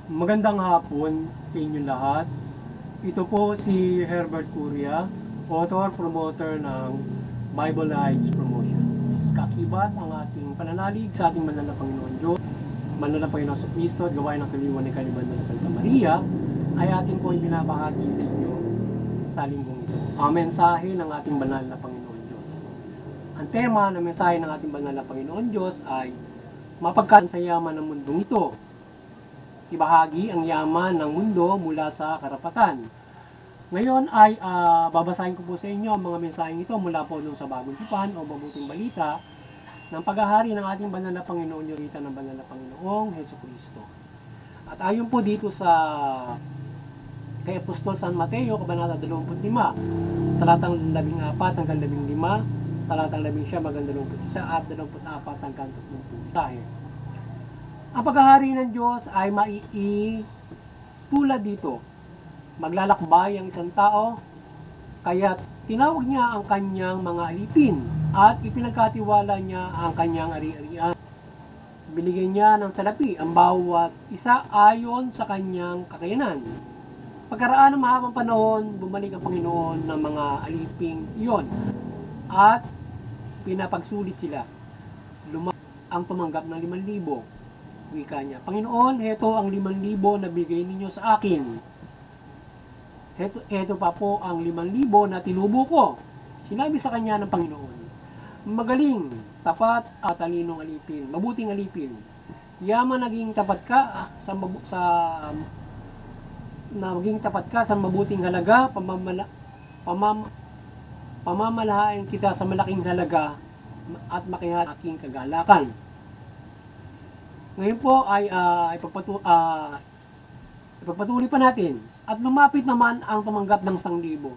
Magandang hapon sa inyo lahat. Ito po si Herbert Curia, author, promoter ng Bible Heights Promotion. Kakibat ang ating pananalig sa ating banal na Panginoon Diyos, banal na Panginoon sa Kristo at gawain ng kaliwan ni Kaliban ng Santa Maria ay ating po binabahagi sa inyo sa linggong ito. Ang mensahe ng ating banal na Panginoon Diyos. Ang tema ng mensahe ng ating banal na Panginoon Diyos ay mapagkaan sa yaman ng mundong ito. Ibahagi ang yaman ng mundo mula sa karapatan. Ngayon ay babasahin ko po sa inyo ang mga mensaheng ito mula po doon sa Bagong Tipan o Mabuting Balita ng paghahari ng ating banal na Panginoon Yorita ng banal na Panginoong Heso Kristo. At ayon po dito sa kay Apostol San Mateo, Kabanata 25, talatang 14 hanggang 15, talatang 19 hanggang 21 at 24 hanggang 30. Ang paghahari ng Diyos ay tulad dito. Maglalakbay ang isang tao, kaya tinawag niya ang kanyang mga alipin at ipinagkatiwala niya ang kanyang ari-arian. Binigyan niya ng salapi ang bawat isa ayon sa kanyang kakayanan. Pagkaraan ng mahabang panahon, bumalik ang Panginoon ng mga aliping iyon at pinapagsulit sila. Ang tumanggap ng 5,000. Wika niya, Panginoon, heto ang 5,000 na bigay ninyo sa akin. Heto pa po ang 5,000 na tinubo ko. Sinabi sa kanya ng Panginoon, magaling, tapat at talinong alipin, mabuting alipin. Yaman naging tapat ka sa mabuting halaga, pamamalahain kita sa malaking halaga at makihat aking kagalakan. Ngayon po ay ipagpatuloy pa natin. At lumapit naman ang tumanggap ng 1,000.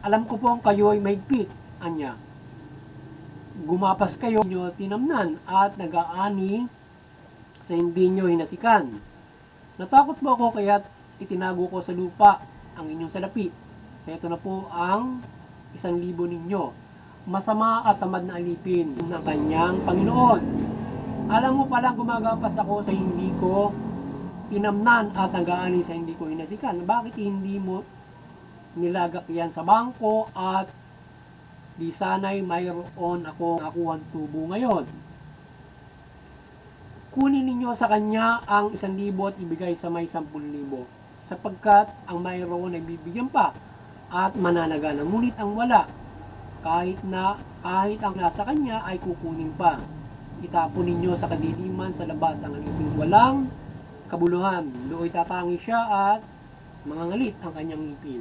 Alam ko po kayo'y mahigpit, anya. Gumapas kayo, nyo tinamnan at nag-aani sa hindi nyo hinasikan. Natakot po ako kaya't itinago ko sa lupa ang inyong salapi. Ito na po ang 1,000 ninyo. Masama at tamad na alipin ng kanyang Panginoon. Alam mo palang gumagapas ako sa hindi ko tinamnan at nag-aani sa hindi ko hinasikan. Bakit hindi mo nilagak yan sa bangko at di sana'y mayroon ako nakuhang tubo ngayon? Kunin ninyo sa kanya ang 1,000 at ibigay sa may 10,000 sapagkat ang mayroon ay bibigyan pa at mananagana. Ngunit ang wala, kahit ang nasa kanya ay kukunin pa. Itapon ninyo sa kadiliman sa labas ang aliping walang kabuluhan. Doon tatangi siya at mangangalit ang kanyang ngipin.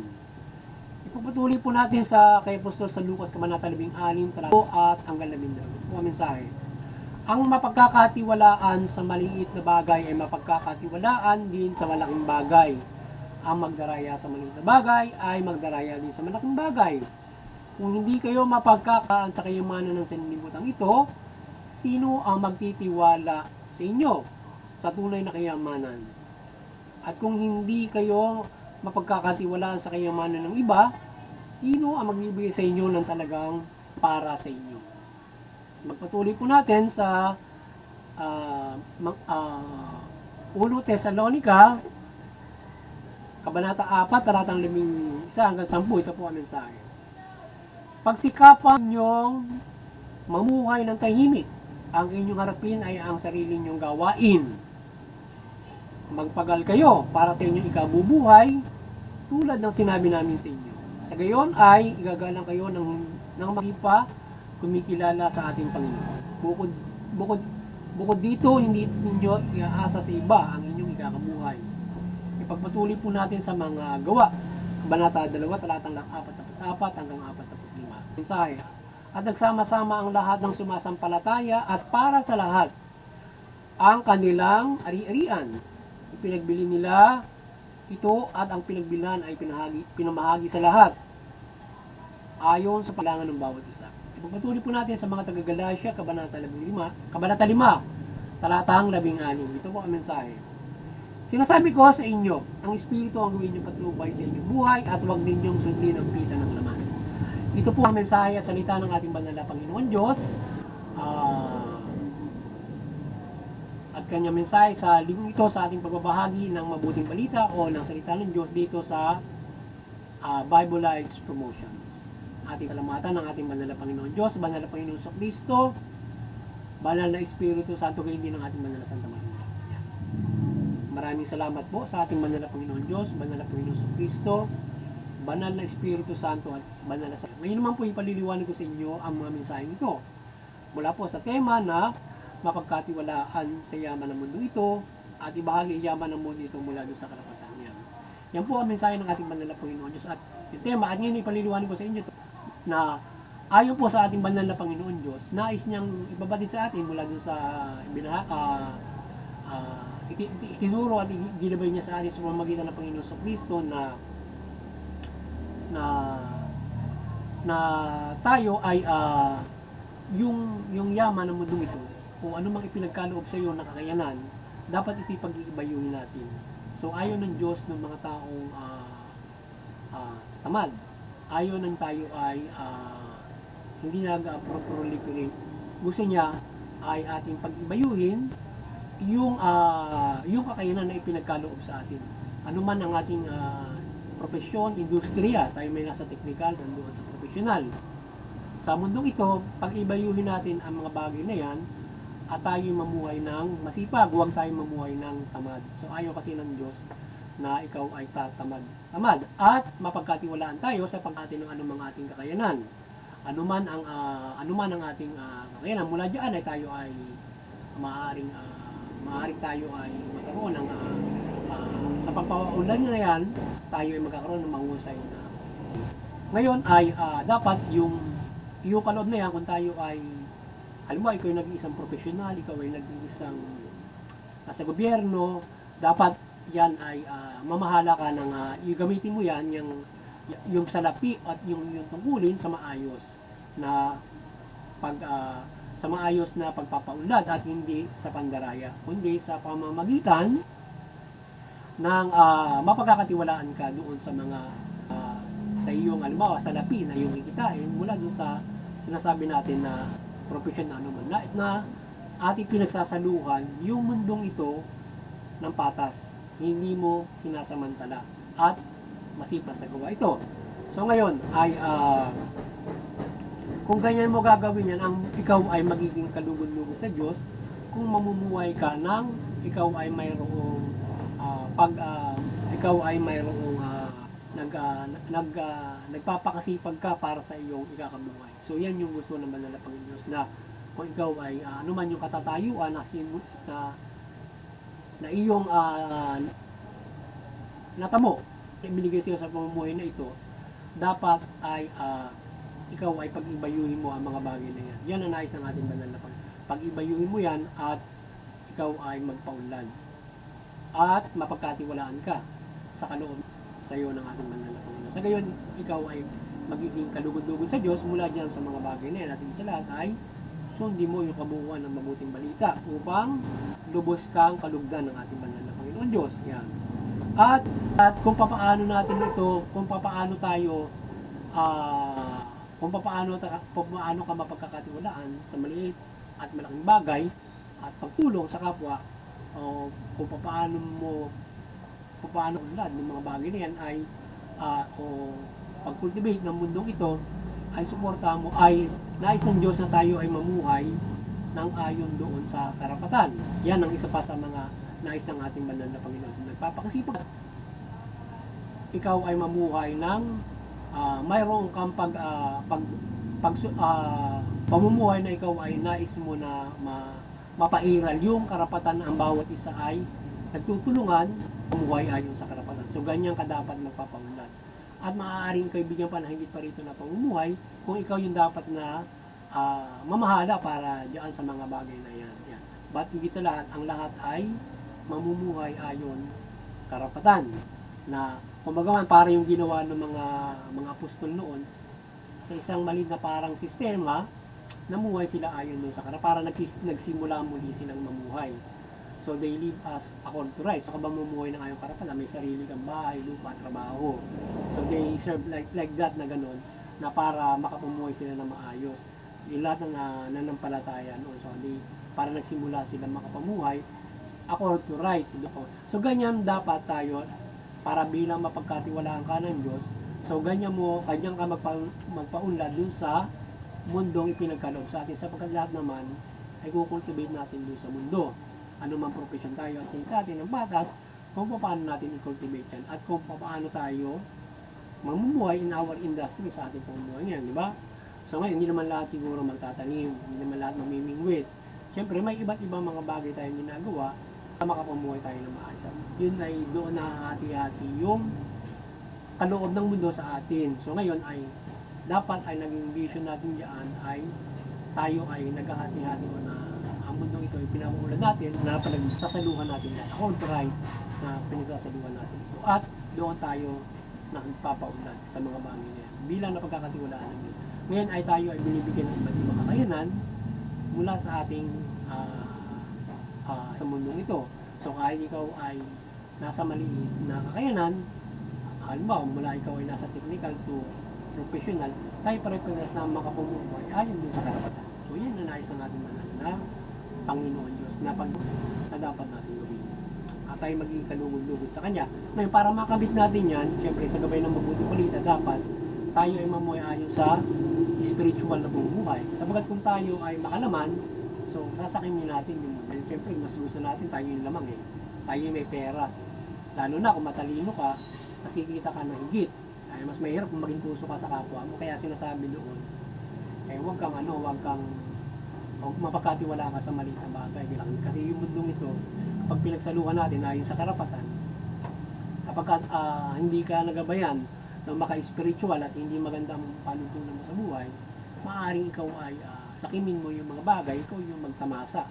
Ipagpatuloy po natin sa kay Apostol sa Lucas Kabanata 16 at hanggang 12. Ito po ang mensahe. Ang mapagkakatiwalaan sa maliit na bagay ay mapagkakatiwalaan din sa malaking bagay. Ang magdaraya sa maliit na bagay ay magdaraya din sa malaking bagay. Kung hindi kayo mapagkakaan sa kayamanan ng sanlibutan ito, sino ang magtitiwala sa inyo sa tunay na kayamanan? At kung hindi kayo mapagkakatiwalaan sa kayamanan ng iba, sino ang magbibigay sa inyo ng talagang para sa inyo? Magpatuloy po natin sa 1 Tesalonica, Kabanata 4, talatang 11 hanggang 10. Ito po ang mensahe. Pagsikapan niyong mamuhay ng tahimik. Ang inyong harapin ay ang sarili nyong gawain. Magpagal kayo para sa inyong ikabubuhay tulad ng sinabi namin sa inyo. Sa gayon ay igagalang kayo ng magipa kumikilala sa ating Panginoon. Bukod dito, hindi ninyo iaasa sa iba ang inyong ikakabuhay. Ipagpatuloy po natin sa mga gawa. Kabanata 2, talatang 44 hanggang 45. Mensahe. At nagsama-sama ang lahat ng sumasampalataya at para sa lahat ang kanilang ari-arian. Ipinagbili nila ito at ang pinagbilhan ay pinamahagi sa lahat ayon sa kailangan ng bawat isa. Ipagpatuloy po natin sa mga taga-Galatia, Kabanata 5, talatang 16. Ito po ang mensahe. Sinasabi ko sa inyo, ang Espiritu ang gawin niyong patnubay sa inyong buhay at huwag ninyong sundin ang pita ng laman. Ito po ang mensahe at salita ng ating banal na Panginoon Diyos. at kanyang mensahe sa linggong ito sa ating pagbabahagi ng mabuting balita o ng salita ng Diyos dito sa Bible Lives Promotions. Ating salamatan ng ating banal na Panginoon Diyos, banal na Panginoon sa Kristo, banal na Espiritu Santo, gayon din ng ating banal na Santa Maria. Maraming salamat po sa ating banal na Panginoon Diyos, banal na Panginoon sa Kristo, banal na Espiritu Santo at banal na Santo. Ngayon naman po ipaliliwanag ko sa inyo ang mga mensaheng ito. Mula po sa tema na mapagkatiwalaan sa yaman ng mundo ito at ibahagi yaman ng mundo ito mula doon sa karapatan niya. Yan po ang mensahe ng ating banal na Panginoon Diyos at yung tema at ngayon ipaliliwanag ko sa inyo na ayon po sa ating banal na Panginoon Diyos, nais niyang ibabatid sa atin mula doon sa itinuro at ginabay niya sa atin sa pamamagitan ng Panginoon sa Kristo na tayo ay yung yaman ng mundo ito, kung ano mang ipinagkaloob sa iyo na kakayanan, dapat ito'y pag-iibayuhin natin. So ayaw ng Diyos ng mga taong tamad. Ayaw ng tayo ay hindi nag-proliferate. Gusto niya ay ating pag-ibayuhin yung kakayanan na ipinagkaloob sa atin. Ano man ang ating profesyon, industriya, tayo may nasa technical, nandoon sa professional. Sa mundong ito, pag-ibayuhin natin ang mga bagay na yan at tayo mamuhay ng masipag, huwag tayo mamuhay ng tamad. So ayaw kasi ng Diyos na ikaw ay tamad at mapagkatiwalaan tayo sa pag-atin ng anumang ating kakayanan. Anuman ang ating kakayanan, mula diyan ay tayo ay maaaring tayo ay magkaroon ng sa pagpapaunlad na yan, tayo ay magkakaroon ng mahusay na. Ngayon ay dapat yung kaloob na yan, kung tayo ay, alam mo, ikaw ay nag-iisang profesional, ikaw ay nag-iisang sa gobyerno, dapat yan ay mamahala ka ng gamitin mo yan, yung salapi at yung tungkulin sa maayos na sa maayos na pagpapaunlad at hindi sa pandaraya, kundi sa pamamagitan ng mapagkakatiwalaan ka doon sa mga sa iyong halimbawa salapi na iyong kikitain mula doon sa sinasabi natin na profesyon na anuman na ating pinagsasaluhan yung mundong ito ng patas, hindi mo sinasamantala at masipag sa gawa ito. So ngayon ay kung ganyan mo gagawin yan, ikaw ay magiging kalugod-lugod sa Diyos kung mamumuhay ka ng ikaw ay mayroong nagpapakasipag ka para sa iyong ikakabuhay. So yan yung gusto ng banal na Panginoon Diyos, na kung ikaw ay anuman yung katatayuan na iyong natamo, ibinigay siya sa pamumuhay na ito, dapat ay ikaw ay pag-ibayuhin mo ang mga bagay na yan. Yan ang nais ng ating banal na Panginoon. Pag-ibayuhin mo yan at ikaw ay magpaunlad at mapagkatiwalaan ka sa kaloob sa iyo ng ating banal na Panginoon. Sa gayon, ikaw ay magiging kalugod-lugod sa Diyos mula dyan sa mga bagay na yan. At sa lahat ay sundin mo yung kabuuan ng mabuting balita upang lubos kang kalugdan ng ating banal na Panginoon Diyos. Yan. At kung papaano natin ito, kung papaano tayo kung papaano ka mapagkakatiwalaan sa maliit at malaking bagay at pagtulong sa kapwa, kung papaano unlad ng mga bagay na yan ay pag-cultivate ng mundong ito ay suportahan mo, ay nais ng Diyos na tayo ay mamuhay ng ayon doon sa karapatan. Yan ang isa pa sa mga nais ng ating banal na Panginoon. Nagpapakasipag ikaw ay mamuhay ng mayroong kang pamumuhay na ikaw ay nais mo na mapairal yung karapatan na ang bawat isa ay nagtutulungan mamuhay ayon sa karapatan. So ganyan ka dapat magpapaunlad. At maaaring kayo bigyan pa na higit pa rito na pamumuhay kung ikaw yung dapat na mamahala para diyan sa mga bagay na yan. But higit sa lahat, ang lahat ay mamumuhay ayon karapatan na kumbaga para yung ginawa ng mga apostol noon sa isang maliit na parang sistema, namuhay sila ayon doon sa karapatan, para nagsimula muli silang mamuhay. So they live as according to rights. So habang mamumuhay ng ayon karapatan, may sarili kang bahay, lupa, trabaho. So they serve like that na ganun, na para makapumuhay sila na maayos. Yung lahat ng nanampalataya noon. So para nagsimula sila makapamuhay accord to right. So ganyan dapat tayo para bilang mapagkatiwalaan ka ng Diyos. So ganyan ka magpaunlad dun sa mundong ipinagkaloob sa atin, sapagkat lahat naman ay kukultivate natin dun sa mundo. Ano man profession tayo at sa atin ng batas, kung paano natin i-cultivate yan at kung paano tayo mamumuhay in our industry sa ating pamumuhay ngayon, di ba? So ngayon, hindi naman lahat siguro magtatanim, hindi naman lahat mamimingwit. Siyempre, may iba't ibang mga bagay tayong ginagawa para makapamuhay tayo ng maayos. Yun ay doon nakahati-hati yung kaloob ng mundo sa atin. So ngayon ay dapat ay naging vision natin diyan ay tayo ay naghahati-hati na ang mundong ito ay pinamumulan natin na pinagsasaluhan natin yan. Ako try na pinagsasaluhan natin ito. At doon tayo nagpapaunlad sa mga bagay na yan. Bilang napagkakatiwalaan ng Diyos. Ngayon ay tayo ay binibigyan ng iba't ibang kakayanan mula sa ating sa mundong ito. So kahit ikaw ay nasa maliit na kakayanan, halimbawa mula ikaw ay nasa technical to professional, tayo pare-parehas na makapumuhay ayon din sa karapatan. So yan na nais ng ating banal na Panginoon Diyos na dapat natin gawin. At tayo maging kalugod-lugod sa Kanya. Ngayon, para makabit natin yan, syempre sa gabay ng mabuting balita, dapat tayo ay mamuhay ayon sa spiritual na bumuhay. Sabagat kung tayo ay makalaman, so sasakimin natin yung mundo. Syempre, mas gusto natin tayo yung lamang eh. Tayo yung may pera. Lalo na kung matalino ka, kasi kita ka na higit. Ay, mas mahirap kung maging puso ka sa kapwa mo. Kaya sinasabi doon, eh huwag kang mapagkatiwala ka sa maliit na bagay. Kasi yung mundong ito, kapag pinagsaluhan natin ayon sa karapatan, kapag hindi ka nagabayan ng maka-spiritual at hindi magandang panuntunan mo sa buhay, maaaring ikaw ay sakimin mo yung mga bagay, ikaw yung magtamasa.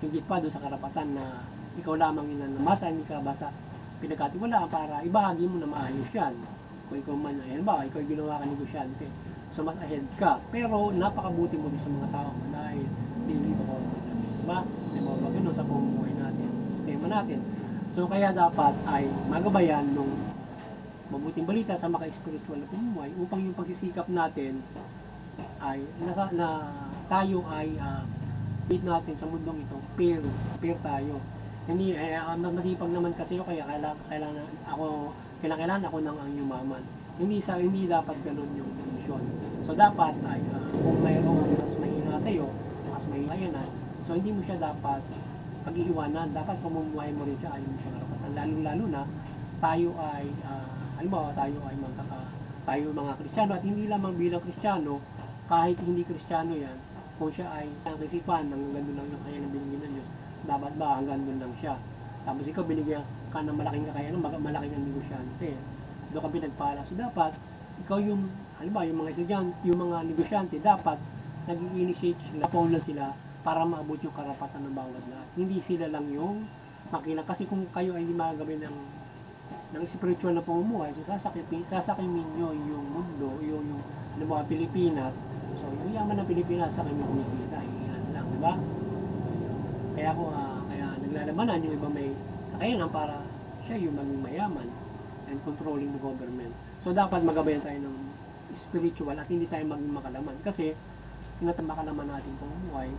Higit pa doon sa karapatan na ikaw lamang yung nanamasa, hindi ka basta pinagkatiwalaan para ibahagi mo na maayos yan. Kung ikaw man, ba, ikaw ginawa ka negosyante, so mas ahead ka. Pero napakabuti mo sa mga tao mo dahil hindi ba ko, diba? Diba ba ganun sa pamumuhay natin, sistema natin. So kaya dapat ay magabayan nung mabuting balita sa maka-spiritual na pamumuhay upang yung pagsisikap natin ay tayo ay bid natin sa mundong ito, pair tayo. Hindi, masipag naman kasi ako, kaya kailangan ako ng ang yumaman. Hindi dapat ganun yung kondisyon. So dapat ay kung mayroong mas mahina sa'yo, mas mahina na, so hindi mo siya dapat pag-iiwanan. Dapat pamumuhay mo rin siya ayon sa karapatan. Lalo na tayo ay halimbawa tayo ay tayo mga Kristiyano, at hindi lamang bilang Kristiyano, kahit hindi Kristiyano yan, kung siya ay ang isipan ng gandun lang yung kaya ng binigyan ng Diyos, dapat ba hanggang doon lang siya. Tapos ikaw binigyan ka ng malaking kakayanan, malaking ang negosyante, doon ka pinagpala. So dapat ikaw yung halimbawa yung mga estudyante, yung mga negosyante, dapat nag-i-initiate sila, paulan sila para maabot yung karapatan ng bawat lahat. Hindi sila lang yung makilang, kasi kung kayo ay hindi magagawin ng spiritual na pamumuhay, so sasakimin nyo yung mundo, yung mga Pilipinas. So yung yaman ng Pilipinas sa kanyang kumikita, yan lang, di ba? Kaya naglalabanan yung ibang may kakayanan para siya yung maging mayaman and controlling the government. So dapat magabayan tayo ng spiritual at hindi tayo maging makalaman, kasi makalaman natin pamumuhay,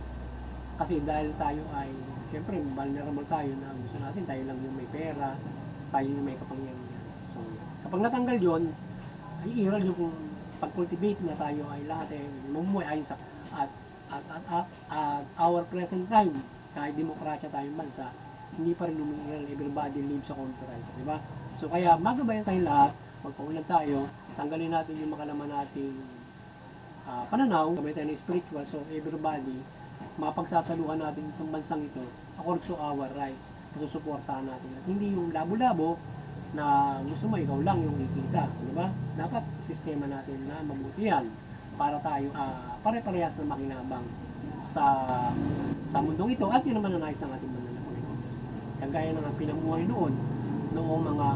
kasi dahil tayo ay syempre vulnerable tayo na gusto natin tayo lang yung may pera, tayo yung may kapangyarihan. So kapag natanggal yon, ay iral yung pag-cultivate na tayo ay lahat ay mamumuhay ayon sa at our present time, kahit demokrasya tayong bansa, hindi pa rin umiiral, everybody lives according to right, di ba? So kaya magabayan tayong lahat, magpaunlad tayo, tanggalin natin yung makalaman nating pananaw, gabay tayo ng spiritual, so everybody, mapagsasaluhan natin itong bansang ito according to our rights, susuportahan natin. At hindi yung labo-labo na gusto mo ikaw lang yung kikita, di ba? Dapat sistema natin na mabuti yan para tayo pare-parehas na makinabang sa mundong ito, at yun naman ang nais ng ating banal na Panginoon. Kagaya ng pinamuhay noong mga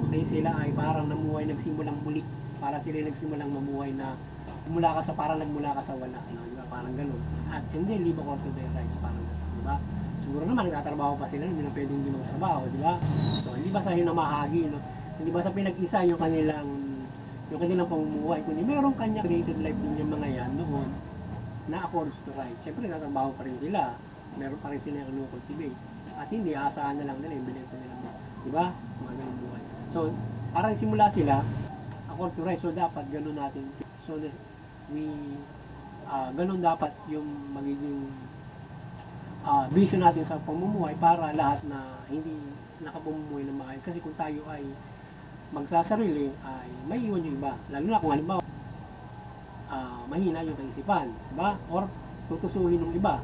kaya sila ay parang nagsimulang muli, para sila nagsimulang mamuhay na nagmula ka sa wala, no? Diba? Parang gano'n. At hindi, live according to their rights, parang gano'n, diba? Siguro naman nagtatrabaho pa sila, hindi na pwedeng hindi magtrabaho, diba? So hindi ba sa yun na mahagi, no? Hindi ba sa pinag-isa yung kanilang pamumuhay, kundi meron kanya created life din yung mga yan noon na accords to right. Siyempre nagtrabaho pa rin sila, meron pa rin sila yung cultivate. At hindi, aasahan na lang nila yung binenta nila. Diba? Mga ganun buhay. So, parang simula sila, according to rights, so dapat ganun natin. So, we, ganun dapat yung magiging vision natin sa pamumuhay para lahat na hindi nakapamumuhay ng maayos. Kasi kung tayo ay magsasarili, ay may iwan yung iba. Lalo na kung halimbawa, mahina yung kaisipan, diba? Or tutusuhin ng iba.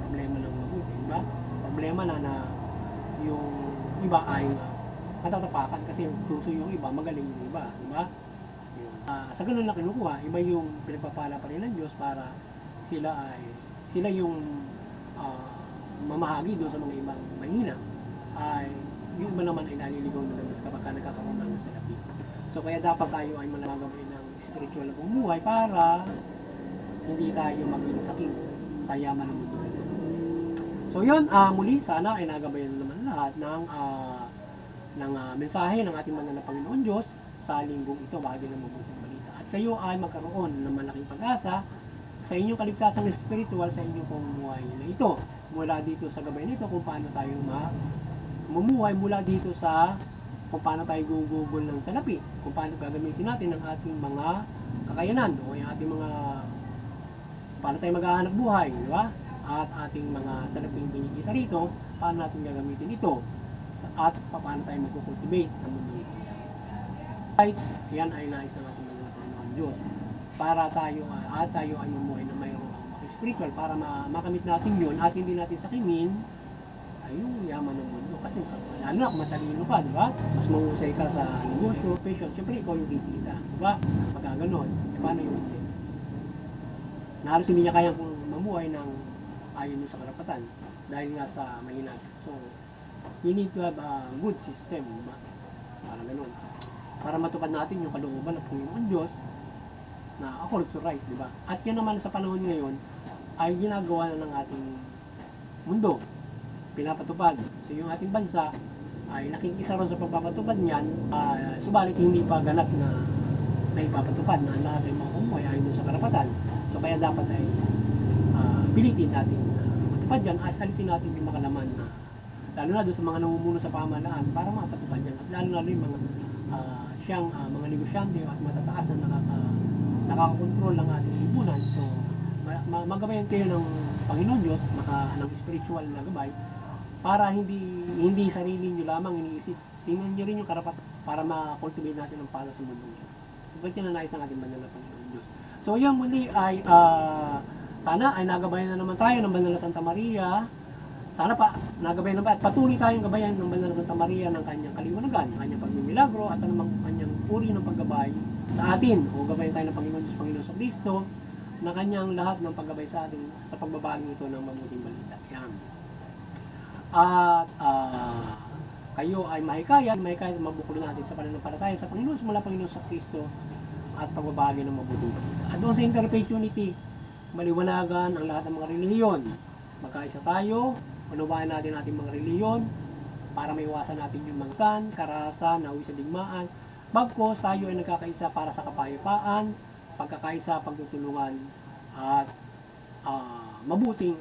Problema ng mabuti, diba? Problema na yung iba ay matatapakan kasi tuso yung iba, magaling yung iba, diba? Sa ganun na kinukuha, iba yung pinagpapala pa rin ng Diyos para sila yung mamahagi doon sa mga ibang mahina, ay yung iba naman ay naliligaw na naman kapag nagkakaroon ng salapi. So kaya dapat tayo ay managabay ng spiritual na bumuhay para hindi tayo maging saking sa yaman ng mundo. So yun, muli sana ay nagabayan naman lahat ng mensahe ng ating manal na Panginoon Diyos sa linggong ito, bahagi ng mabuting balita. At kayo ay magkaroon ng malaking pag-asa sa inyong kaligtasang spiritual sa inyong pamumuhay na ito. Mula dito sa gabay nito kung paano tayo mamumuhay, mula dito sa kung paano tayo gugugol ng salapi, kung paano gagamitin natin ang ating mga kakayanan o yung ating mga paano tayo maghahanap buhay, di ba? At ating mga salaping kinikita rito, paano natin gagamitin ito at paano tayo magkukultivate ng mundo ito. Right, yan ay nais ng ating mga Panginoon Diyos para tayo ay mamuhay na mayroong spiritual para makamit natin yun at hindi natin sakimin ay yung yaman ng mundo. Kasi lalo na kung matalino ka, di ba? Mas mahusay ka sa negosyo, passion, siyempre ikaw yung kikita, di ba? Pagka ganon, paano yung hindi? Nahalos hindi niya kayang mamuhay ng ayon sa karapatan dahil nga sa mahina. So, you need to have a good system, di ba? Para ganon. Para matupad natin yung kalooban ng Panginoon Diyos na according to rights, di ba? At yan naman sa panahon ngayon ay ginagawa na ng ating mundo, pinapatupad. So yung ating bansa ay nakikisa ron sa pagpapatupad niyan, subalit hindi pa ganap na ipapatupad na lahat ay makumuhay ayon sa karapatan. So kaya dapat ay pilitin natin matupad yan at alisin natin yung mga laman na lalo na doon sa mga namumuno sa pamahalaan para mapatupad yan. At lalo na yung mga mga negosyante at matataas na nakakakontrol ng ating lipunan. So magabayan kayo ng Panginoon Diyos, ng spiritual na gabay para hindi sarili nyo lamang iniisip. Tingnan nyo rin yung karapatan para ma-cultivate natin ang pala sa mundo nyo. So yan na nais ng ating banal na Panginoon Diyos. So yan muli ay sana ay nagabayan na naman tayo ng banal na Santa Maria. Sana pa nagabayan naman at patuloy tayong gabayan ng banal na Santa Maria ng kanyang kaliwanagan, ng kanyang pagmimilagro at anumang kanyang uri ng paggabay sa atin. O gabayan tayo ng Panginoon Diyos, Panginoon sa Kristo na kanyang lahat ng paggabay sa atin sa pagbabahagi ito ng mabuting balita. Yan. At kayo ay mahikayat mabukulin natin sa pananampalataya sa Panginoon, mula Panginoon sa Kristo at pagbabahagi ng mabuting balita. At doon sa interfaith unity, maliwanagan ang lahat ng mga relihiyon. Magkaisa tayo, unawain natin ating mga relihiyon para maiwasan natin yung mangkan, karahasan, nawi sa digmaan. Bagkos tayo ay nagkakaisa para sa kapayapaan, pagkakaisa, pagtutulungan at mabuting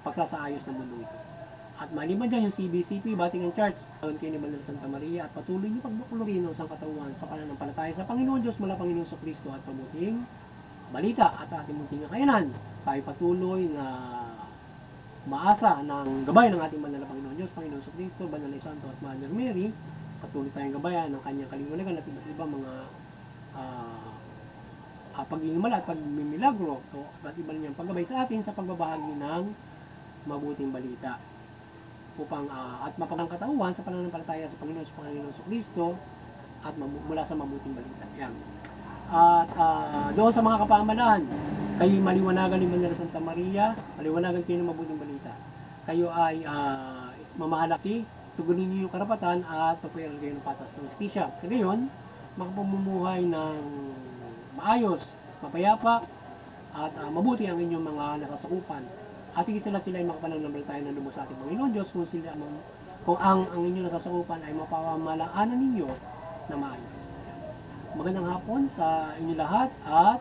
pagsasaayos ng mundo ito. At maliban dyan yung CBCP, Vatican Church, kayo ni Banal Santa Maria at patuloy niyo pagbukulorin ng sangkatauhan sa pananampalataya sa Panginoon Diyos, mula Panginoon sa Kristo at mabuting balita at ating munting kakayanan. Tayo patuloy na maasa ng gabay ng ating banal na Panginoon Diyos, Panginoon sa Kristo, Banal na Santo at Mother Mary. Patuloy tayong gabayan ng kanyang kaliwanagan at iba't iba mga pag-iimala at pagmimilagro. So, iba't iba niyang paggabay sa atin sa pagbabahagi ng mabuting balita upang at mapagandang katauhan sa pananampalataya sa Panginoon sa Kristo at mula sa mabuting balita. Yan. At doon sa mga kapamalaan, kayo maliwanagan ni Banal Santa Maria, maliwanagan kayo ng mabuting balita. Kayo ay mamahalaki, tugunin niyo yung karapatan at pagpayaran kayo ng patas ng justisya. Sa gayon, makapamumuhay ng maayos, mapayapa, at mabuti ang inyong mga nasasakupan. At higit sila ay makapananampalataya ng lubos sa ating Panginoon Diyos kung ang inyong nasasakupan ay mapamamalaanan ninyo na maayos. Magandang hapon sa inyo lahat at